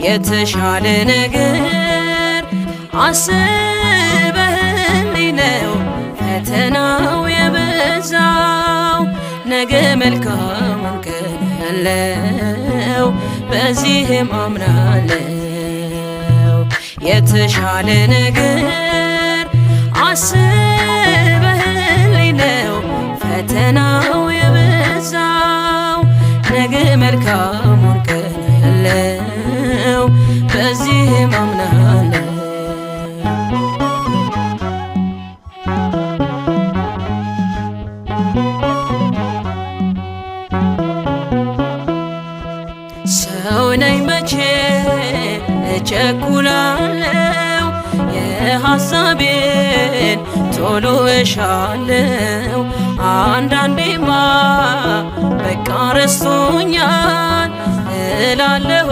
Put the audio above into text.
የተሻለ ነገር አስበህልኝ ነው ፈተናው የበዛው። ነገ መልካሙን ቀን ያለው በዚህም አምናለው። የተሻለ ነገር አስበህልኝ ነው ፈተናው የበዛው። ነገ መልካሙን ቀን ያለው በዚህም አምናለው። ሰው ነኝ መቼ እቸኩላለሁ፣ የሐሳቤን ቶሎ እሻለሁ። አንዳንዴማ በቃ ረስቶኛል እላለሁ